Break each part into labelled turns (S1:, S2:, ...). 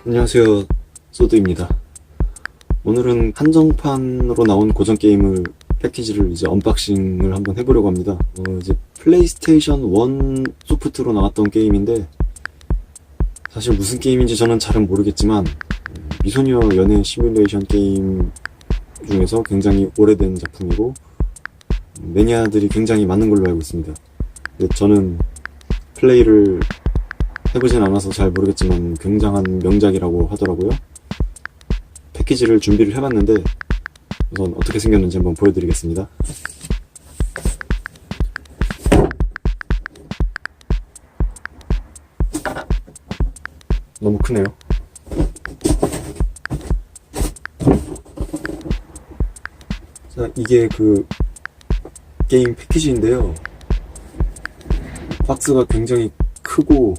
S1: 안녕하세요, 소드입니다. 오늘은 한정판으로 나온 고전 게임을 패키지를 이제 언박싱을 한번 해보려고 합니다. 이제 플레이스테이션 1 소프트로 나왔던 게임인데, 사실 무슨 게임인지 저는 잘은 모르겠지만 미소녀 연애 시뮬레이션 게임 중에서 굉장히 오래된 작품이고 매니아들이 굉장히 많은 걸로 알고 있습니다. 근데 저는 플레이를 해보진 않아서 잘 모르겠지만 굉장한 명작이라고 하더라고요. 패키지를 준비를 해봤는데 우선 어떻게 생겼는지 한번 보여드리겠습니다. 너무 크네요. 자, 이게 그 게임 패키지인데요. 박스가 굉장히 크고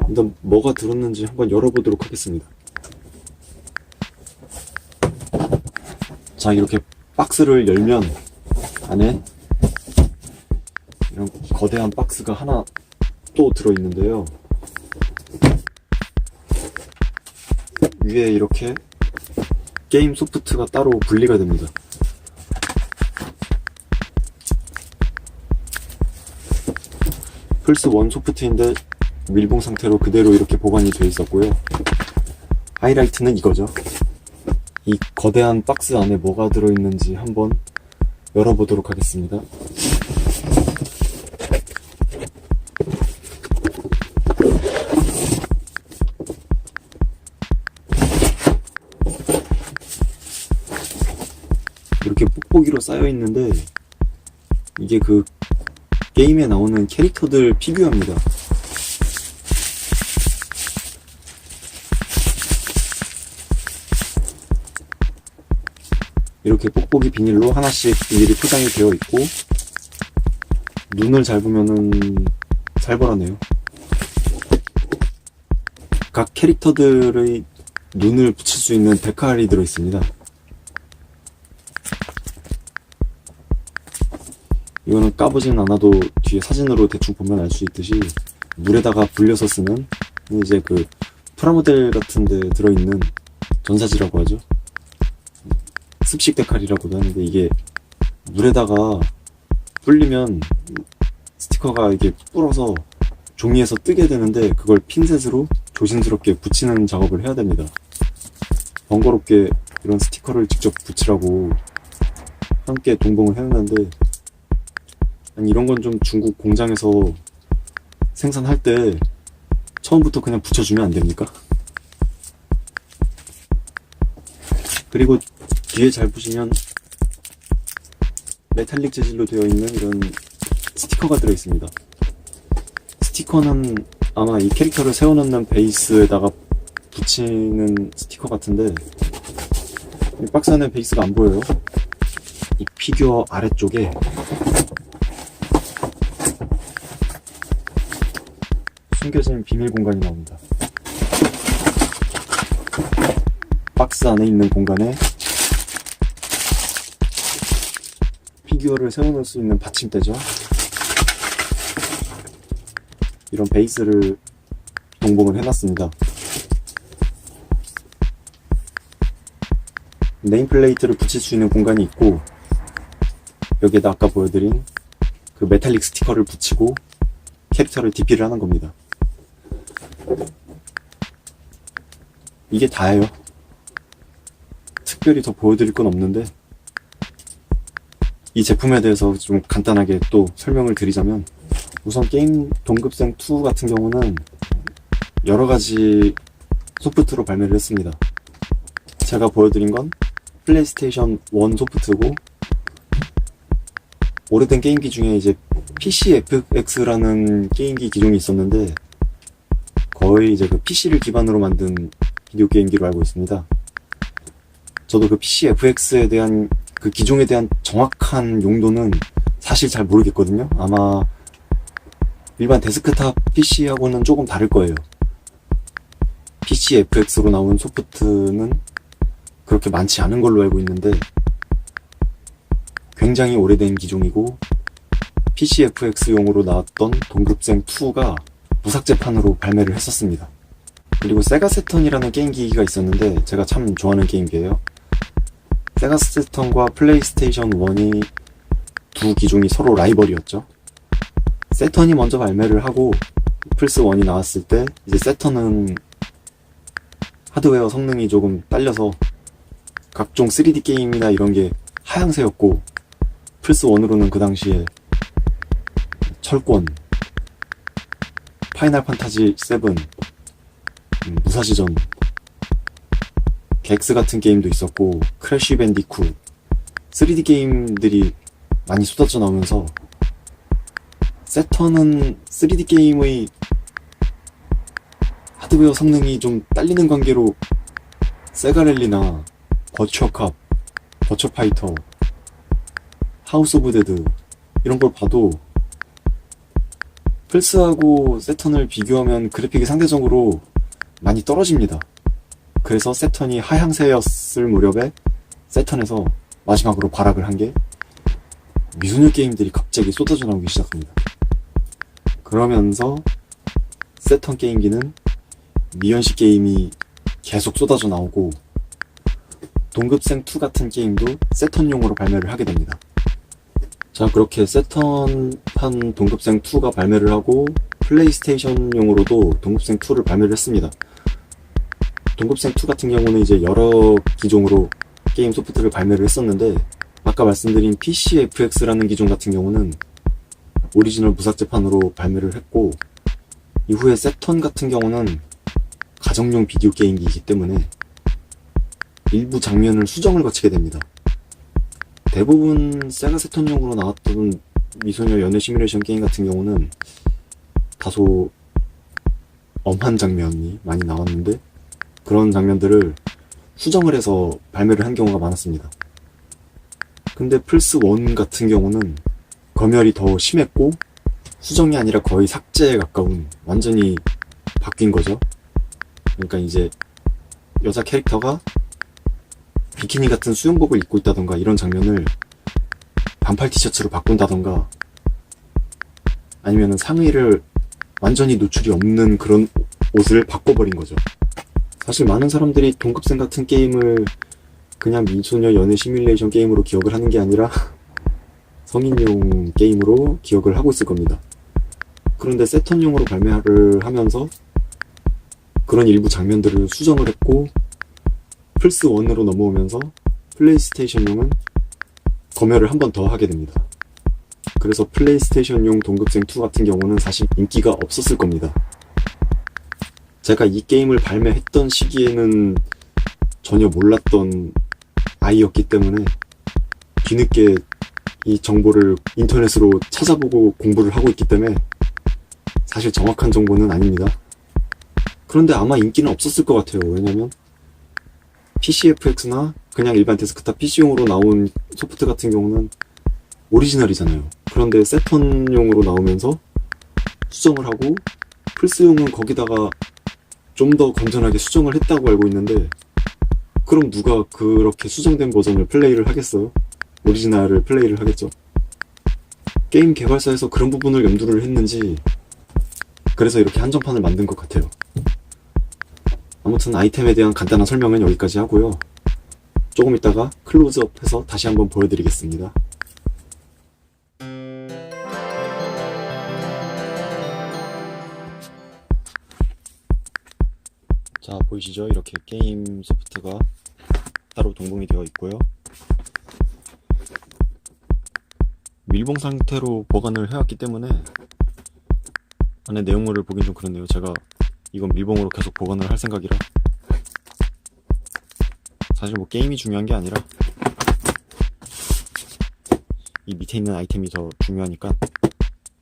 S1: 일단 뭐가 들었는지 한번 열어보도록 하겠습니다. 자, 이렇게 박스를 열면 안에 이런 거대한 박스가 하나 또 들어있는데요. 위에 이렇게 게임 소프트가 따로 분리가 됩니다. 플스1 소프트인데 밀봉 상태로 그대로 이렇게 보관이 되어 있었고요. 하이라이트는 이거죠. 이 거대한 박스 안에 뭐가 들어있는지 한번 열어보도록 하겠습니다. 이렇게 뽁뽁이로 쌓여 있는데 이게 그 게임에 나오는 캐릭터들 피규어입니다. 이렇게 뽁뽁이 비닐로 하나씩 일일이 포장이 되어 있고 눈을 잘 보면은 살벌하네요. 각 캐릭터들의 눈을 붙일 수 있는 데칼이 들어있습니다. 이거는 까보진 않아도 뒤에 사진으로 대충 보면 알 수 있듯이 물에다가 불려서 쓰는 이제 그 프라모델 같은 데 들어있는 전사지라고 하죠. 습식 데칼이라고도 하는데 이게 물에다가 불리면 스티커가 이게 불어서 종이에서 뜨게 되는데 그걸 핀셋으로 조심스럽게 붙이는 작업을 해야 됩니다. 번거롭게 이런 스티커를 직접 붙이라고 함께 동봉을 해놨는데 아니 이런 건 좀 중국 공장에서 생산할 때 처음부터 그냥 붙여주면 안 됩니까? 그리고 뒤에 잘 보시면 메탈릭 재질로 되어 있는 이런 스티커가 들어있습니다. 스티커는 아마 이 캐릭터를 세워놓는 베이스에다가 붙이는 스티커 같은데 이 박스 안에 베이스가 안 보여요. 이 피규어 아래쪽에 숨겨진 비밀 공간이 나옵니다. 박스 안에 있는 공간에 피규어를 세워놓을 수 있는 받침대죠. 이런 베이스를 동봉을 해놨습니다. 네임플레이트를 붙일 수 있는 공간이 있고 여기에다 아까 보여드린 그 메탈릭 스티커를 붙이고 캐릭터를 DP를 하는 겁니다. 이게 다예요. 특별히 더 보여드릴 건 없는데 이 제품에 대해서 좀 간단하게 또 설명을 드리자면 우선 게임 동급생 2 같은 경우는 여러가지 소프트로 발매를 했습니다. 제가 보여드린 건 플레이스테이션 1 소프트고 오래된 게임기 중에 이제 PCFX라는 게임기 기종이 있었는데 거의 이제 그 PC를 기반으로 만든 비디오 게임기로 알고 있습니다. 저도 그 PCFX에 대한 그 기종에 대한 정확한 용도는 사실 잘 모르겠거든요. 아마 일반 데스크탑 PC하고는 조금 다를 거예요. PCFX로 나온 소프트는 그렇게 많지 않은 걸로 알고 있는데 굉장히 오래된 기종이고 PCFX용으로 나왔던 동급생 2가 무삭제판으로 발매를 했었습니다. 그리고 세가 세턴이라는 게임기기가 있었는데 제가 참 좋아하는 게임기예요. 세가 세턴과 플레이스테이션 1이 두 기종이 서로 라이벌이었죠. 세턴이 먼저 발매를 하고 플스 1이 나왔을 때 이제 세턴은 하드웨어 성능이 조금 딸려서 각종 3D 게임이나 이런 게 하향세였고, 플스 1으로는 그 당시에 철권, 파이널 판타지 7, 무사시전, 객스 같은 게임도 있었고, 크래쉬 밴디쿠, 3D 게임들이 많이 쏟아져 나오면서 세턴은 3D 게임의 하드웨어 성능이 좀 딸리는 관계로 세가랠리나 버추어캅, 버추어파이터, 하우스 오브 데드 이런 걸 봐도 플스하고 세턴을 비교하면 그래픽이 상대적으로 많이 떨어집니다. 그래서 세턴이 하향세였을 무렵에 세턴에서 마지막으로 발악을 한 게 미소녀 게임들이 갑자기 쏟아져 나오기 시작합니다. 그러면서 세턴 게임기는 미연시 게임이 계속 쏟아져 나오고, 동급생 2 같은 게임도 세턴용으로 발매를 하게 됩니다. 자, 그렇게 세턴판 동급생 2가 발매를 하고 플레이스테이션용으로도 동급생 2를 발매를 했습니다. 동급생 2 같은 경우는 이제 여러 기종으로 게임 소프트를 발매를 했었는데, 아까 말씀드린 PCFX라는 기종 같은 경우는 오리지널 무삭제판으로 발매를 했고, 이후에 세턴 같은 경우는 가정용 비디오 게임기이기 때문에 일부 장면을 수정을 거치게 됩니다. 대부분 세가 세턴용으로 나왔던 미소녀 연애 시뮬레이션 게임 같은 경우는 다소 엄한 장면이 많이 나왔는데, 그런 장면들을 수정을 해서 발매를 한 경우가 많았습니다. 근데 플스 1 같은 경우는 검열이 더 심했고 수정이 아니라 거의 삭제에 가까운, 완전히 바뀐 거죠. 그러니까 이제 여자 캐릭터가 비키니 같은 수영복을 입고 있다던가 이런 장면을 반팔 티셔츠로 바꾼다던가, 아니면은 상의를 완전히 노출이 없는 그런 옷을 바꿔버린 거죠. 사실 많은 사람들이 동급생 같은 게임을 그냥 미소녀 연애 시뮬레이션 게임으로 기억을 하는 게 아니라 성인용 게임으로 기억을 하고 있을 겁니다. 그런데 세턴용으로 발매를 하면서 그런 일부 장면들을 수정을 했고, 플스 1으로 넘어오면서 플레이스테이션용은 검열을 한 번 더 하게 됩니다. 그래서 플레이스테이션용 동급생 2 같은 경우는 사실 인기가 없었을 겁니다. 제가 이 게임을 발매했던 시기에는 전혀 몰랐던 아이였기 때문에 뒤늦게 이 정보를 인터넷으로 찾아보고 공부를 하고 있기 때문에 사실 정확한 정보는 아닙니다. 그런데 아마 인기는 없었을 것 같아요. 왜냐면 PCFX나 그냥 일반 데스크탑 PC용으로 나온 소프트 같은 경우는 오리지널이잖아요. 그런데 세턴용으로 나오면서 수정을 하고, 플스용은 거기다가 좀 더 건전하게 수정을 했다고 알고 있는데, 그럼 누가 그렇게 수정된 버전을 플레이를 하겠어요? 오리지널을 플레이를 하겠죠. 게임 개발사에서 그런 부분을 염두를 했는지 그래서 이렇게 한정판을 만든 것 같아요. 아무튼 아이템에 대한 간단한 설명은 여기까지 하고요. 조금 있다가 클로즈업 해서 다시 한번 보여드리겠습니다. 자, 보이시죠? 이렇게 게임 소프트가 따로 동봉이 되어 있고요. 밀봉 상태로 보관을 해왔기 때문에 안에 내용물을 보긴 좀 그렇네요. 제가 이건 밀봉으로 계속 보관을 할 생각이라, 사실 뭐 게임이 중요한 게 아니라 이 밑에 있는 아이템이 더 중요하니까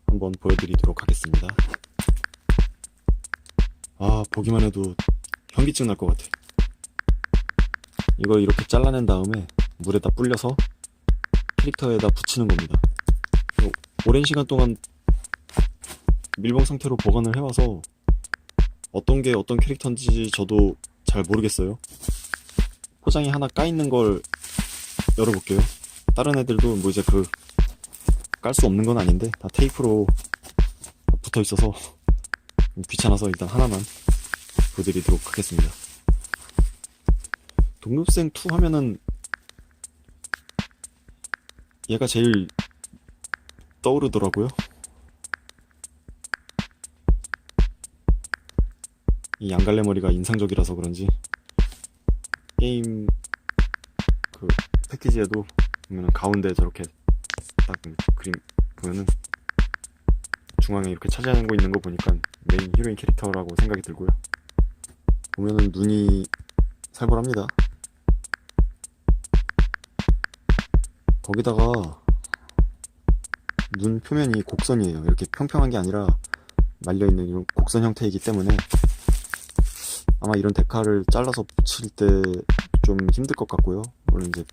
S1: 한번 보여드리도록 하겠습니다. 아, 보기만 해도 현기증 날 것 같아. 이거 이렇게 잘라낸 다음에 물에다 불려서 캐릭터에다 붙이는 겁니다. 오랜 시간 동안 밀봉 상태로 보관을 해와서 어떤 게 어떤 캐릭터인지 저도 잘 모르겠어요. 포장이 하나 까있는 걸 열어볼게요. 다른 애들도 뭐 이제 그 깔 수 없는 건 아닌데 다 테이프로 붙어 있어서 귀찮아서 일단 하나만 보여드리도록 하겠습니다. 동급생 2 하면은 얘가 제일 떠오르더라고요. 이 양갈래머리가 인상적이라서 그런지 게임 그 패키지에도 보면은 가운데 저렇게 딱 그림 보면은 중앙에 이렇게 차지하고 있는 거 보니까 메인 히로인 캐릭터라고 생각이 들고요. 보면은 눈이 살벌합니다. 거기다가 눈 표면이 곡선이에요. 이렇게 평평한 게 아니라 말려있는 이런 곡선 형태이기 때문에 아마 이런 데칼을 잘라서 붙일 때 좀 힘들 것 같고요. 물론 이제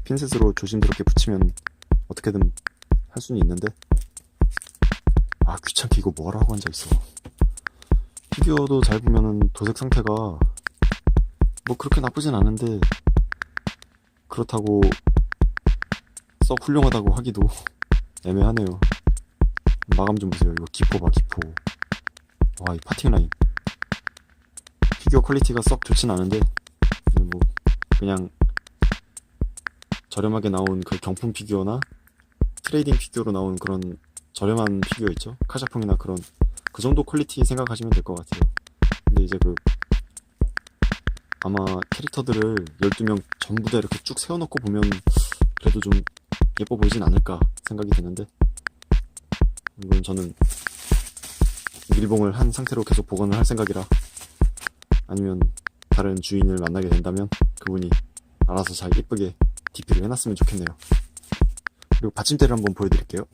S1: 핀셋으로 조심스럽게 붙이면 어떻게든 할 수는 있는데, 아 귀찮게 이거 뭐하러 하고 앉아있어. 피규어도 잘 보면은 도색 상태가 뭐 그렇게 나쁘진 않은데 그렇다고 썩 훌륭하다고 하기도 애매하네요. 마감 좀 보세요. 이거 기포 봐, 기포. 와, 이 파팅 라인. 피규어 퀄리티가 썩 좋진 않은데 뭐 그냥 저렴하게 나온 그 경품 피규어나 트레이딩 피규어로 나온 그런 저렴한 피규어 있죠? 카샤풍이나 그런 그 정도 퀄리티 생각하시면 될 것 같아요. 근데 이제 그 아마 캐릭터들을 12명 전부 다 이렇게 쭉 세워놓고 보면 그래도 좀 예뻐 보이진 않을까 생각이 드는데, 이건 저는 밀봉을 한 상태로 계속 복원을 할 생각이라, 아니면 다른 주인을 만나게 된다면 그분이 알아서 잘 예쁘게 DP를 해놨으면 좋겠네요. 그리고 받침대를 한번 보여드릴게요.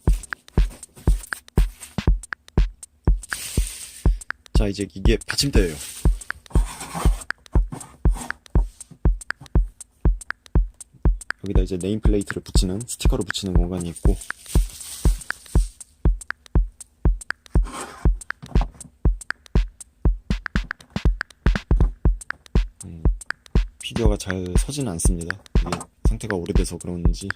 S1: 자, 이제 이게 받침대예요. 여기다 이제 네임플레이트를 붙이는, 스티커를 붙이는 공간이 있고, 피규어가 잘 서지는 않습니다. 이게 상태가 오래돼서 그런지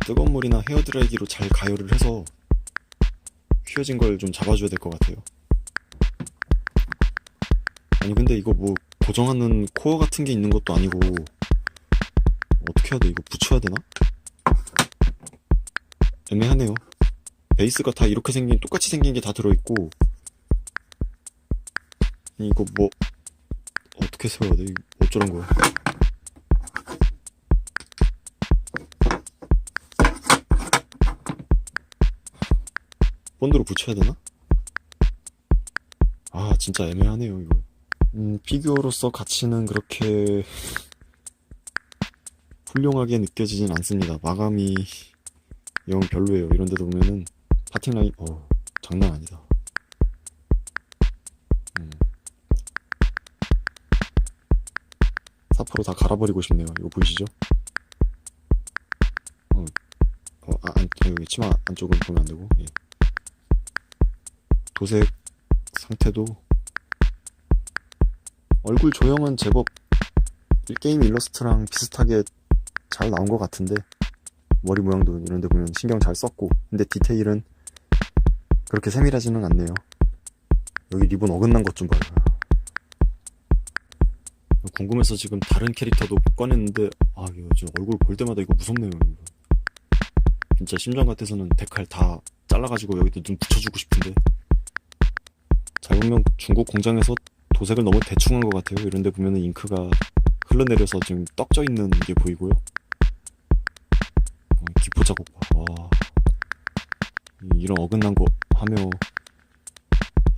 S1: 뜨거운 물이나 헤어드라이기로 잘 가열을 해서 휘어진 걸 좀 잡아줘야 될 것 같아요. 아니 근데 이거 뭐 고정하는 코어 같은 게 있는 것도 아니고 어떻게 해야 돼? 이거 붙여야 되나? 애매하네요. 베이스가 다 이렇게 생긴, 똑같이 생긴 게 다 들어있고, 이거 뭐 어떻게 세워야 돼? 어쩌란 거야? 본드로 붙여야 되나? 아 진짜 애매하네요 이거. 피규어로서 가치는 그렇게 훌륭하게 느껴지진 않습니다. 마감이 영 별로예요. 이런데도 보면은 파팅 라인 장난 아니다. 사포로 다 갈아버리고 싶네요. 이거 보이시죠? 여기 치마 안쪽은 보면 안되고, 예. 도색 상태도 얼굴 조형은 제법 게임 일러스트랑 비슷하게 잘 나온 것 같은데, 머리 모양도 이런데 보면 신경 잘 썼고, 근데 디테일은 그렇게 세밀하지는 않네요. 여기 리본 어긋난 것 좀 봐요. 궁금해서 지금 다른 캐릭터도 꺼냈는데, 이거 지금 얼굴 볼 때마다 이거 무섭네요. 이거. 진짜 심장 같아서는 데칼 다 잘라가지고 여기다 눈 붙여주고 싶은데, 잘 보면 중국 공장에서 도색을 너무 대충 한 것 같아요. 이런데 보면은 잉크가 흘러내려서 지금 떡져 있는 게 보이고요. 기포 자국 봐. 와, 이런 어긋난 거 하며,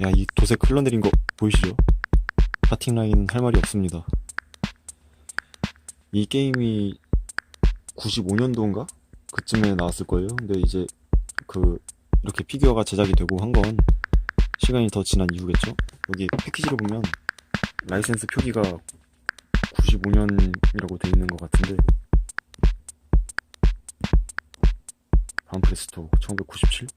S1: 야, 이 도색 흘러내린 거 보이시죠? 파팅 라인 할 말이 없습니다. 이 게임이 95년도인가? 그쯤에 나왔을 거예요. 근데 이제 이렇게 피규어가 제작이 되고 한 건 시간이 더 지난 이후겠죠? 여기 패키지를 보면 라이센스 표기가 95년이라고 돼 있는 것 같은데, 바운프레스토 1997?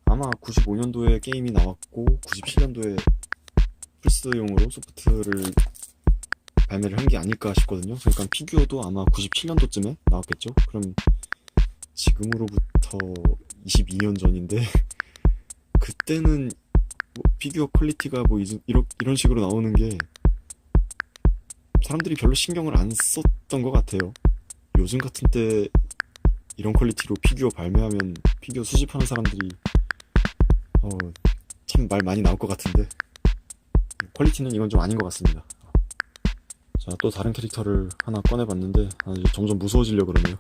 S1: 아마 95년도에 게임이 나왔고 97년도에 플스용으로 소프트를 발매를 한 게 아닐까 싶거든요. 그러니까 피규어도 아마 97년도쯤에 나왔겠죠. 그럼 지금으로부터 22년 전인데 그때는 뭐 피규어 퀄리티가 뭐 이런 식으로 나오는 게 사람들이 별로 신경을 안 썼던 것 같아요. 요즘 같은 때 이런 퀄리티로 피규어 발매하면 피규어 수집하는 사람들이 참 말 많이 나올 것 같은데 퀄리티는 이건 좀 아닌 것 같습니다. 자, 또 다른 캐릭터를 하나 꺼내봤는데 이제 점점 무서워지려고 그러네요.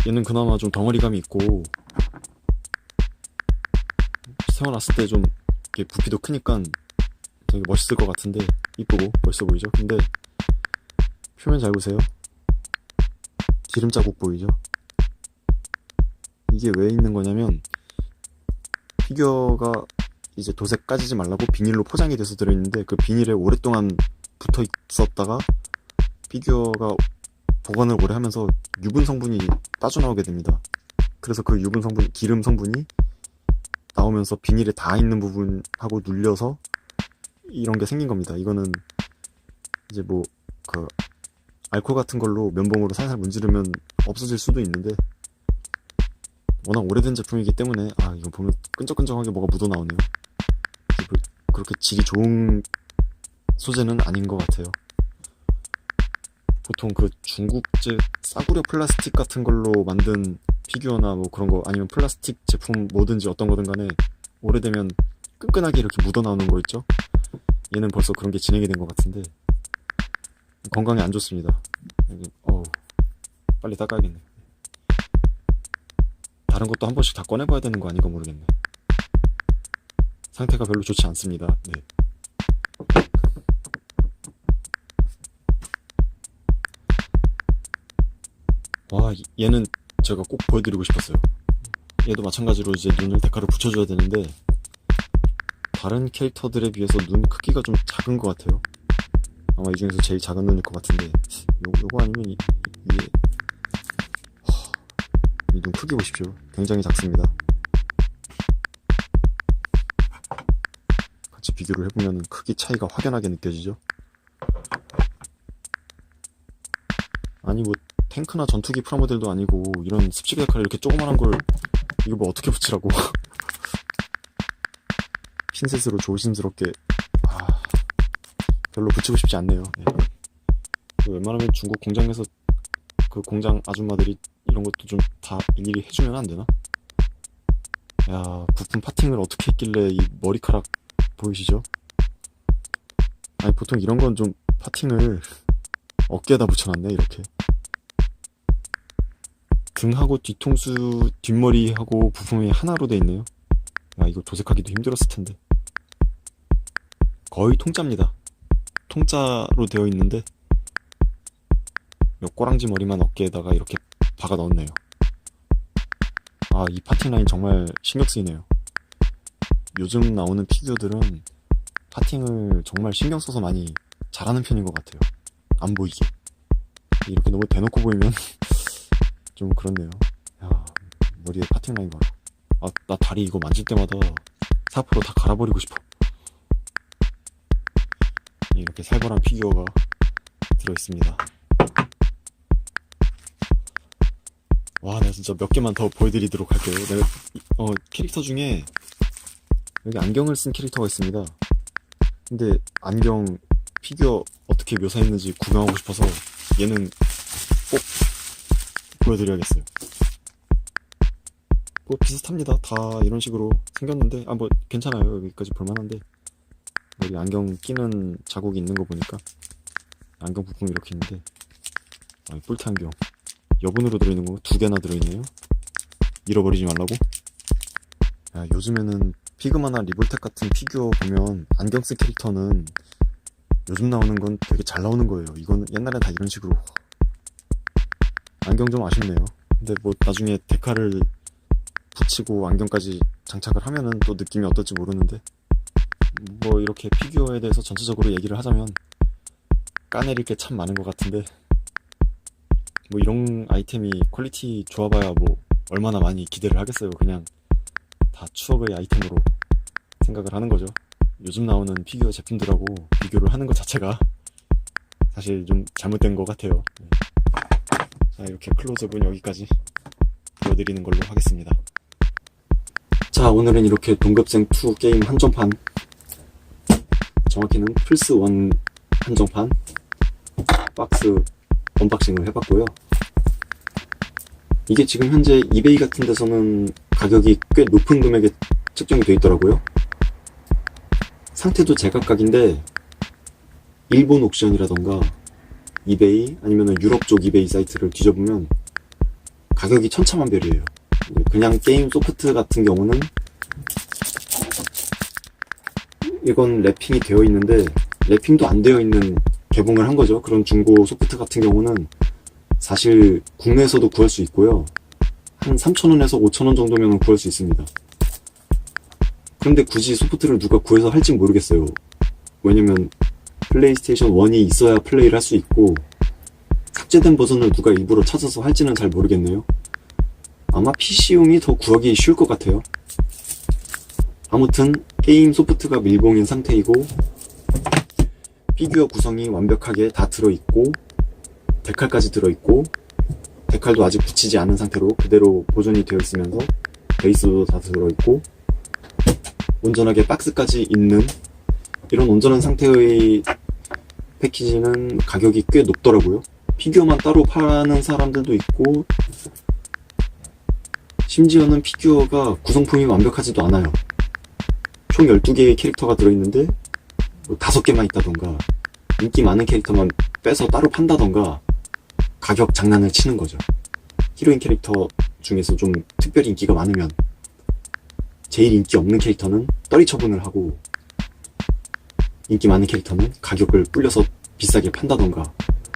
S1: 얘는 그나마 좀 덩어리감이 있고 세워놨을 때 좀 이렇게 부피도 크니까 되게 멋있을 것 같은데, 이쁘고 멋있어 보이죠? 근데 표면 잘 보세요. 기름 자국 보이죠? 이게 왜 있는 거냐면 피규어가 이제 도색 까지지 말라고 비닐로 포장이 돼서 들어있는데 그 비닐에 오랫동안 붙어 있었다가 피규어가 보관을 오래 하면서 유분 성분이 빠져나오게 됩니다. 그래서 그 유분 성분, 기름 성분이 나오면서 비닐에 닿아 있는 부분하고 눌려서 이런 게 생긴 겁니다. 이거는 이제 뭐 그 알코올 같은 걸로 면봉으로 살살 문지르면 없어질 수도 있는데 워낙 오래된 제품이기 때문에 이거 보면 끈적끈적하게 뭐가 묻어 나오네요. 그렇게 질이 좋은 소재는 아닌 것 같아요. 보통 그 중국제 싸구려 플라스틱 같은 걸로 만든 피규어나 뭐 그런 거, 아니면 플라스틱 제품 뭐든지 어떤 거든 간에 오래되면 끈끈하게 이렇게 묻어 나오는 거 있죠? 얘는 벌써 그런 게 진행이 된 것 같은데 건강에 안 좋습니다. 빨리 닦아야겠네. 다른 것도 한 번씩 다 꺼내봐야 되는 거 아닌가 모르겠네. 상태가 별로 좋지 않습니다. 네. 얘는 제가 꼭 보여드리고 싶었어요. 얘도 마찬가지로 이제 눈을 데카를 붙여줘야 되는데 다른 캐릭터들에 비해서 눈 크기가 좀 작은 것 같아요. 아마 이 중에서 제일 작은 눈일 것 같은데 요거 아니면 이 눈 크기 보십시오. 굉장히 작습니다. 같이 비교를 해보면 크기 차이가 확연하게 느껴지죠. 아니 뭐 탱크나 전투기 프라모델도 아니고 이런 습식 데카를 이렇게 조그만한 걸 이거 뭐 어떻게 붙이라고. 핀셋으로 조심스럽게 별로 붙이고 싶지 않네요. 네. 웬만하면 중국 공장에서 그 공장 아줌마들이 이런 것도 좀 다 일일이 해주면 안 되나? 야, 부품 파팅을 어떻게 했길래 이 머리카락 보이시죠? 아니 보통 이런 건 좀 파팅을 어깨에다 붙여놨네. 이렇게 등하고 뒤통수, 뒷머리하고 부품이 하나로 돼 있네요. 야, 이거 도색하기도 힘들었을 텐데. 거의 통짜입니다. 통짜로 되어 있는데 꼬랑지 머리만 어깨에다가 이렇게 박아 넣었네요. 이 파팅 라인 정말 신경 쓰이네요. 요즘 나오는 피규어들은 파팅을 정말 신경 써서 많이 잘하는 편인 것 같아요. 안 보이게. 이렇게 너무 대놓고 보이면 좀 그렇네요. 야, 머리에 파팅 라인 봐라. 나 다리 이거 만질 때마다 사포로 다 갈아버리고 싶어. 이렇게 살벌한 피규어가 들어있습니다. 내가 진짜 몇 개만 더 보여드리도록 할게요. 내가 캐릭터 중에 여기 안경을 쓴 캐릭터가 있습니다. 근데 안경 피규어 어떻게 묘사했는지 구경하고 싶어서 얘는 꼭 보여드려야겠어요. 뭐 비슷합니다. 다 이런 식으로 생겼는데 뭐 괜찮아요. 여기까지 볼만한데 여기 안경 끼는 자국이 있는 거 보니까 안경 부품이 이렇게 있는데 뿔테 안경 여분으로 들어있는 거 2개나 들어있네요. 잃어버리지 말라고. 요즘에는 피그마나 리볼텍 같은 피규어 보면 안경 쓴 캐릭터는 요즘 나오는 건 되게 잘 나오는 거예요. 이거는 옛날엔 다 이런 식으로. 안경 좀 아쉽네요. 근데 뭐 나중에 데카를 붙이고 안경까지 장착을 하면은 또 느낌이 어떨지 모르는데 뭐 이렇게 피규어에 대해서 전체적으로 얘기를 하자면 까내릴 게 참 많은 것 같은데 뭐 이런 아이템이 퀄리티 좋아봐야 뭐 얼마나 많이 기대를 하겠어요. 그냥 다 추억의 아이템으로 생각을 하는 거죠. 요즘 나오는 피규어 제품들하고 비교를 하는 것 자체가 사실 좀 잘못된 것 같아요. 네. 자, 이렇게 클로즈업은 여기까지 보여드리는 걸로 하겠습니다. 자, 오늘은 이렇게 동급생2 게임 한정판, 정확히는 플스1 한정판 박스 언박싱을 해봤고요. 이게 지금 현재 이베이 같은 데서는 가격이 꽤 높은 금액에 책정이 되어 있더라고요. 상태도 제각각인데 일본 옥션이라던가 이베이 아니면 유럽 쪽 이베이 사이트를 뒤져보면 가격이 천차만별이에요. 그냥 게임 소프트 같은 경우는 이건 랩핑이 되어 있는데 랩핑도 안 되어 있는 개봉을 한 거죠. 그런 중고 소프트 같은 경우는 사실 국내에서도 구할 수 있고요. 한 3,000원에서 5,000원 정도면 구할 수 있습니다. 그런데 굳이 소프트를 누가 구해서 할진 모르겠어요. 왜냐면 플레이스테이션 1이 있어야 플레이를 할 수 있고 삭제된 버전을 누가 일부러 찾아서 할지는 잘 모르겠네요. 아마 PC용이 더 구하기 쉬울 것 같아요. 아무튼 게임 소프트가 밀봉인 상태이고 피규어 구성이 완벽하게 다 들어있고 데칼까지 들어있고 데칼도 아직 붙이지 않은 상태로 그대로 보존이 되어 있으면서 베이스도 다 들어있고 온전하게 박스까지 있는 이런 온전한 상태의 패키지는 가격이 꽤 높더라고요. 피규어만 따로 파는 사람들도 있고 심지어는 피규어가 구성품이 완벽하지도 않아요. 총 12개의 캐릭터가 들어있는데 뭐 5개만 있다던가 인기 많은 캐릭터만 빼서 따로 판다던가 가격 장난을 치는 거죠. 히로인 캐릭터 중에서 좀 특별히 인기가 많으면 제일 인기 없는 캐릭터는 떨이 처분을 하고 인기 많은 캐릭터는 가격을 불려서 비싸게 판다던가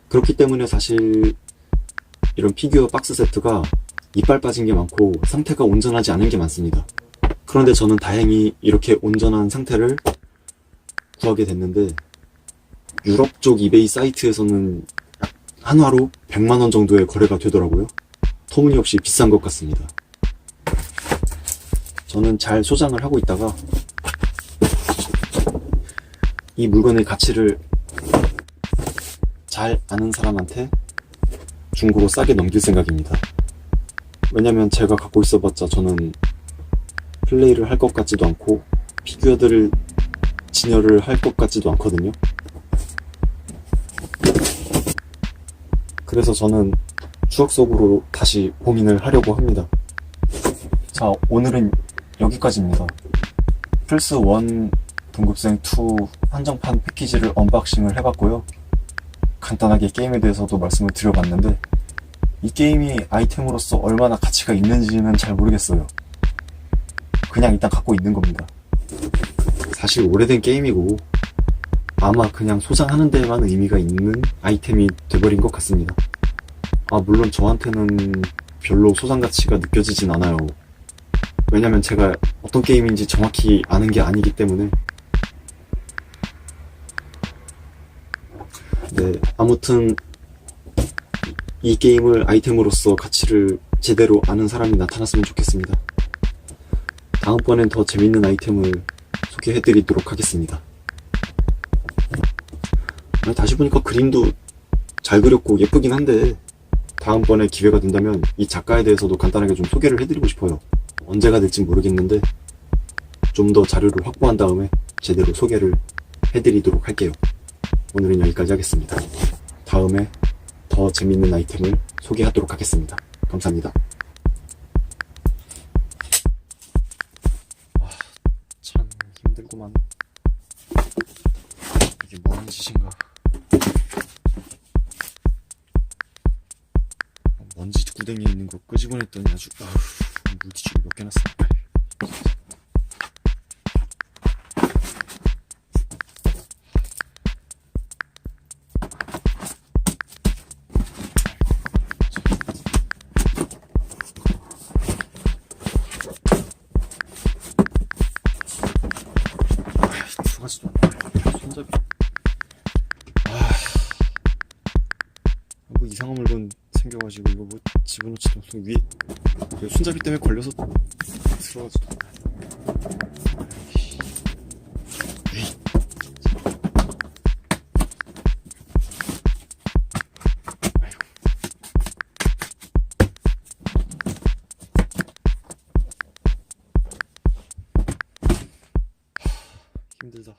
S1: 그렇기 때문에 사실 이런 피규어 박스 세트가 이빨 빠진 게 많고 상태가 온전하지 않은 게 많습니다. 그런데 저는 다행히 이렇게 온전한 상태를 구하게 됐는데 유럽 쪽 이베이 사이트에서는 한화로 100만원 정도의 거래가 되더라고요. 터무니없이 비싼 것 같습니다. 저는 잘 소장을 하고 있다가 이 물건의 가치를 잘 아는 사람한테 중고로 싸게 넘길 생각입니다. 왜냐면 제가 갖고 있어봤자 저는 플레이를 할 것 같지도 않고 피규어들을 진열을 할 것 같지도 않거든요. 그래서 저는 추억 속으로 다시 봉인을 하려고 합니다. 자, 오늘은 여기까지입니다. 플스1 동급생2 한정판 패키지를 언박싱을 해봤고요. 간단하게 게임에 대해서도 말씀을 드려봤는데 이 게임이 아이템으로서 얼마나 가치가 있는지는 잘 모르겠어요. 그냥 일단 갖고 있는 겁니다. 사실 오래된 게임이고 아마 그냥 소장하는 데에만 의미가 있는 아이템이 돼버린 것 같습니다. 물론 저한테는 별로 소장 가치가 느껴지진 않아요. 왜냐면 제가 어떤 게임인지 정확히 아는 게 아니기 때문에. 네, 아무튼 이 게임을 아이템으로서 가치를 제대로 아는 사람이 나타났으면 좋겠습니다. 다음번엔 더 재밌는 아이템을 소개해드리도록 하겠습니다. 다시 보니까 그림도 잘 그렸고 예쁘긴 한데 다음번에 기회가 된다면 이 작가에 대해서도 간단하게 좀 소개를 해드리고 싶어요. 언제가 될진 모르겠는데 좀 더 자료를 확보한 다음에 제대로 소개를 해드리도록 할게요. 오늘은 여기까지 하겠습니다. 다음에 더 재밌는 아이템을 소개하도록 하겠습니다. 감사합니다. 참 힘들구만. 이게 뭐하는 짓인가. 먼지 구덩이에 있는 거 끄집어냈더니 아주 물티슈를 몇 개나 써. 들어가지도 않네. 손잡이. 뭐 이상한 물건 생겨가지고 이거 뭐 집어넣지도 못하고 위에 손잡이 때문에 걸려서 들어가지도 않네. 힘들다.